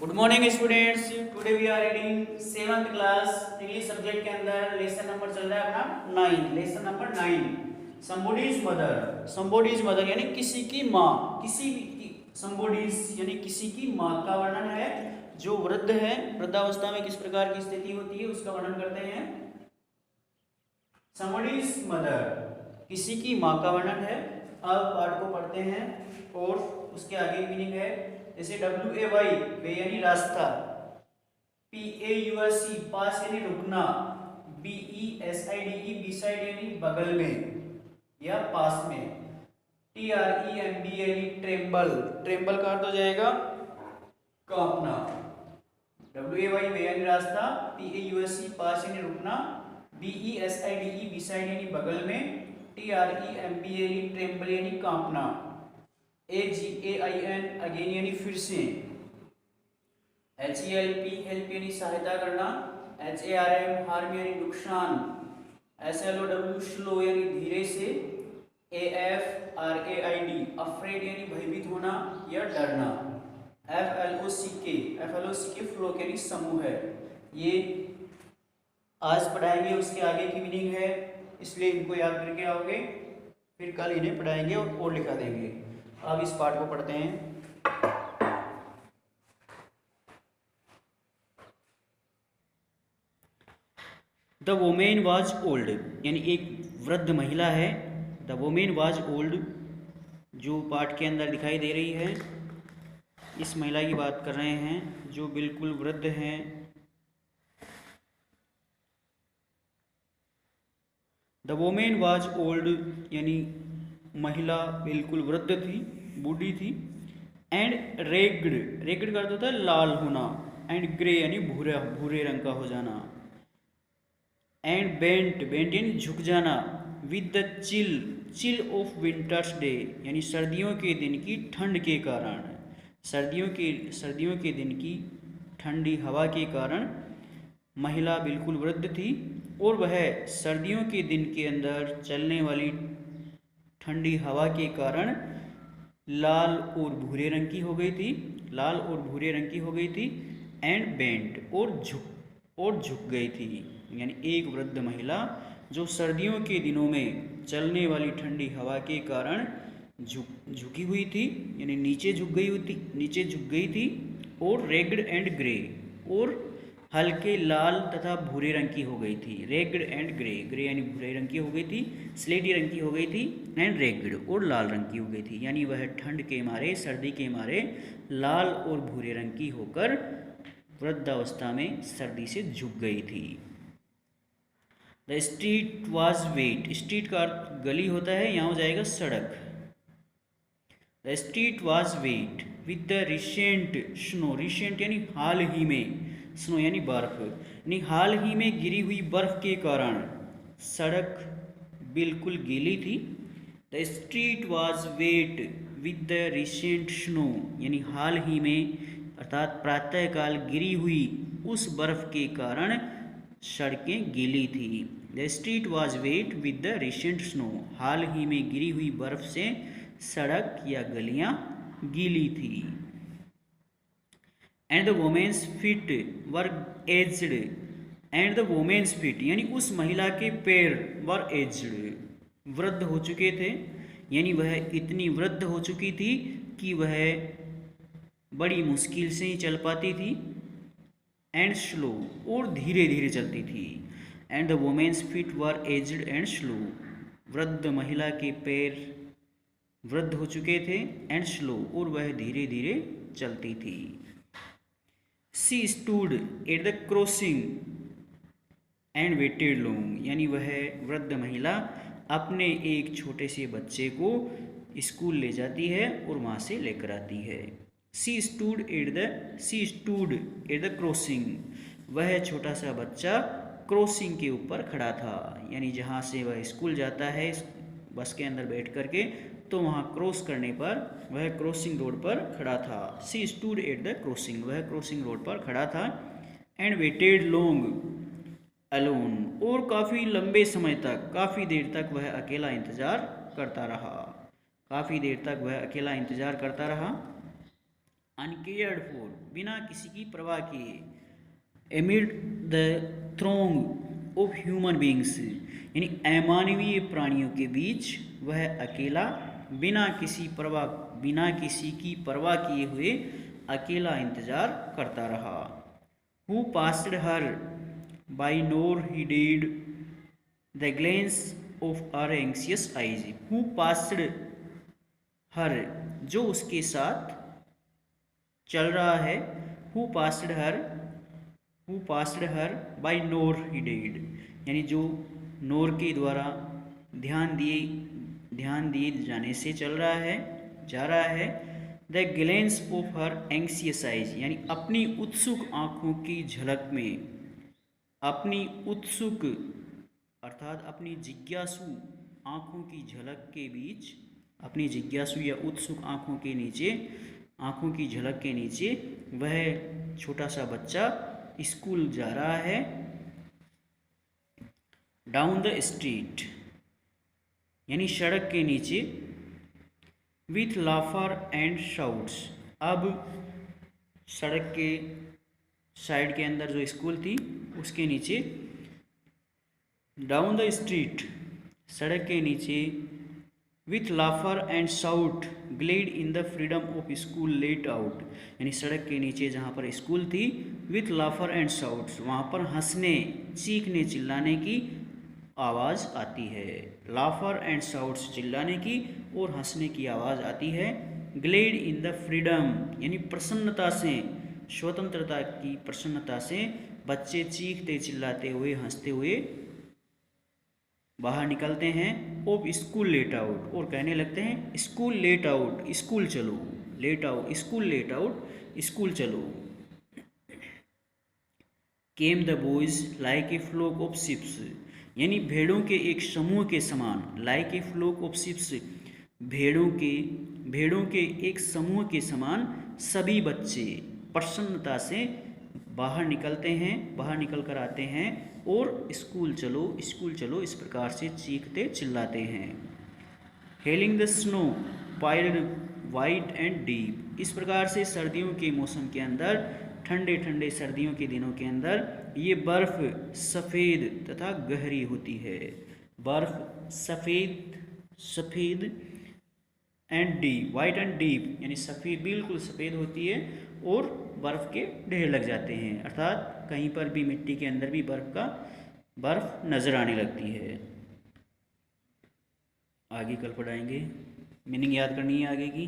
Good morning students. Today we are reading 7th class English subject के अंदर lesson number चल रहा है अपना 9, lesson number 9। Somebody's mother, somebody's mother यानी किसी की माँ, किसी की समबॉडीज यानी किसी की माँ का वर्णन है जो वृद्ध है, वृद्धावस्था में किस प्रकार की स्थिति होती है उसका वर्णन करते हैं। समबॉडीज मदर किसी की माँ का वर्णन है। अब पाठ को पढ़ते हैं और उसके आगे मीनिंग है। जैसे WAY वे यानी रास्ता, PAUSE पास यानी रुकना, BESIDE बिसाइड यानी बगल में या पास में, TREMB यानी ट्रेम्बल, ट्रेम्बल का अर्थ हो जाएगा कांपना। WAY वे यानी रास्ता, PAUSE पास यानी रुकना, BESIDE बिसाइड यानी बगल में, TREMB यानी ट्रेम्बल यानी कांपना, AGAIN अगेन यानी फिर से, HELP हेल्प यानी सहायता करना, HARM हार्म यानी नुकसान, SLOW स्लो यानी धीरे से, AFRAID अफ्रेड यानी भयभीत होना या डरना, FLOCK फ्लोक यानी समूह है। ये आज पढ़ाएंगे, उसके आगे की मीनिंग है इसलिए इनको याद करके आओगे, फिर कल इन्हें पढ़ाएंगे और लिखा देंगे। अब इस पाठ को पढ़ते हैं। द वोमेन वाज ओल्ड यानी एक वृद्ध महिला है। द वोमेन वाज ओल्ड जो पाठ के अंदर दिखाई दे रही है, इस महिला की बात कर रहे हैं जो बिल्कुल वृद्ध हैं। द वोमेन वाज ओल्ड यानी महिला बिल्कुल वृद्ध थी, बूढ़ी थी। एंड रेग्ड, रेग्ड का अर्थ होता है लाल होना, एंड ग्रे यानी भूरा, भूरे रंग का हो जाना। एंड बेंट, बेंट यानी झुक जाना। With the chill, chill of winters day यानी सर्दियों के दिन की ठंड के कारण, सर्दियों के दिन की ठंडी हवा के कारण महिला बिल्कुल वृद्ध थी और वह सर्दियों के दिन के अंदर चलने वाली ठंडी हवा के कारण लाल और भूरे रंग की हो गई थी, लाल और भूरे रंग की हो गई थी। एंड बेंट और झुक गई थी, यानी एक वृद्ध महिला जो सर्दियों के दिनों में चलने वाली ठंडी हवा के कारण झुकी हुई थी, यानी नीचे झुक गई थी। और रेग्ड एंड ग्रे और हल्के लाल तथा भूरे रंग की हो गई थी। रेग्ड एंड ग्रे, ग्रे यानी भूरे रंग की हो गई थी, स्लेटी रंग की हो गई थी। एंड रेग्ड और लाल रंग की हो गई थी, यानी वह ठंड के मारे, सर्दी के मारे लाल और भूरे रंग की होकर वृद्धावस्था में सर्दी से झुक गई थी। The street was wet, street का अर्थ गली होता है, यहाँ हो जाएगा सड़क। The street was wet with the recent snow, recent यानी हाल ही में, स्नो यानी बर्फ, यानी हाल ही में गिरी हुई बर्फ के कारण सड़क बिल्कुल गीली थी। The street was wet with the recent snow यानी हाल ही में अर्थात प्रातःकाल गिरी हुई उस बर्फ के कारण सड़कें गीली थी। The street was wet with the recent snow, हाल ही में गिरी हुई बर्फ से सड़क या गलियां गीली थी। And the women's feet were aged, and the women's feet यानी उस महिला के पैर वर एज्ड, वृद्ध हो चुके थे, यानी वह इतनी वृद्ध हो चुकी थी कि वह बड़ी मुश्किल से ही चल पाती थी। एंड स्लो और धीरे धीरे चलती थी। And the women's feet were aged and slow, वृद्ध महिला के पैर वृद्ध हो चुके थे। एंड स्लो और वह धीरे धीरे चलती थी। She stood at the crossing and waited long, यानी वह वृद्ध महिला अपने एक छोटे से बच्चे को स्कूल ले जाती है और वहाँ से लेकर आती है। सी स्टूड एट द क्रॉसिंग, वह छोटा सा बच्चा क्रॉसिंग के ऊपर खड़ा था, यानी जहाँ से वह स्कूल जाता है बस के अंदर बैठ करके, तो वहाँ क्रॉस करने पर वह क्रॉसिंग रोड पर खड़ा था। सी स्टूड एट द क्रॉसिंग, वह क्रॉसिंग रोड पर खड़ा था। एंड वेटेड लॉन्ग अलोन, और काफ़ी लंबे समय तक, काफ़ी देर तक वह अकेला इंतज़ार करता रहा, काफ़ी देर तक वह अकेला इंतज़ार करता रहा। अनकेयर्ड फॉर, बिना किसी की परवाह किए, amid the throng of human beings, यानी अमानवीय प्राणियों के बीच वह अकेला बिना किसी की परवाह किए हुए अकेला इंतजार करता रहा। Who passed her by nor he did the glance of our anxious eyes, who passed her, जो उसके साथ चल रहा है, who passed her by nor he did, यानी जो नोर के द्वारा ध्यान दिए जाने से जा रहा है। The glance of her anxious eyes, यानी अपनी उत्सुक आंखों की झलक में, अपनी उत्सुक अर्थात अपनी जिज्ञासु आंखों की झलक के बीच, अपनी जिज्ञासु या उत्सुक आंखों की झलक के नीचे वह छोटा सा बच्चा स्कूल जा रहा है। डाउन द स्ट्रीट, यानी सड़क के नीचे, विथ लाफर एंड शाउट्स, अब सड़क के साइड के अंदर जो स्कूल थी उसके नीचे, डाउन द स्ट्रीट, सड़क के नीचे, with laughter and shout glad in the freedom of school let out, यानी सड़क के नीचे जहाँ पर स्कूल थी, विथ लाफर एंड शाउट्स, वहाँ पर हंसने, चीखने, चिल्लाने की आवाज़ आती है। लाफर एंड शाउट्स, चिल्लाने की और हंसने की आवाज़ आती है। ग्लेड इन द फ्रीडम, यानी प्रसन्नता से, स्वतंत्रता की प्रसन्नता से बच्चे चीखते चिल्लाते हुए हंसते हुए बाहर निकलते हैं। ऑफ स्कूल लेट आउट, और कहने लगते हैं स्कूल लेट आउट, स्कूल चलो, let out, school let out, school चलो। Came the boys like a flock of sheeps, यानी भेड़ों के एक समूह के समान, like a flock of sheeps, भेड़ों के एक समूह के समान सभी बच्चे प्रसन्नता से बाहर निकल कर आते हैं और स्कूल चलो इस प्रकार से चीखते चिल्लाते हैं। Hailing the snow piled white and deep, इस प्रकार से सर्दियों के मौसम के अंदर, ठंडे सर्दियों के दिनों के अंदर ये बर्फ सफ़ेद तथा गहरी होती है। बर्फ सफ़ेद and deep, white and deep, यानी सफ़ेद, बिल्कुल सफ़ेद होती है और बर्फ़ के ढेर लग जाते हैं, अर्थात कहीं पर भी मिट्टी के अंदर भी बर्फ़ नज़र आने लगती है। आगे कल पढ़ाएंगे, मीनिंग याद करनी है आगे की।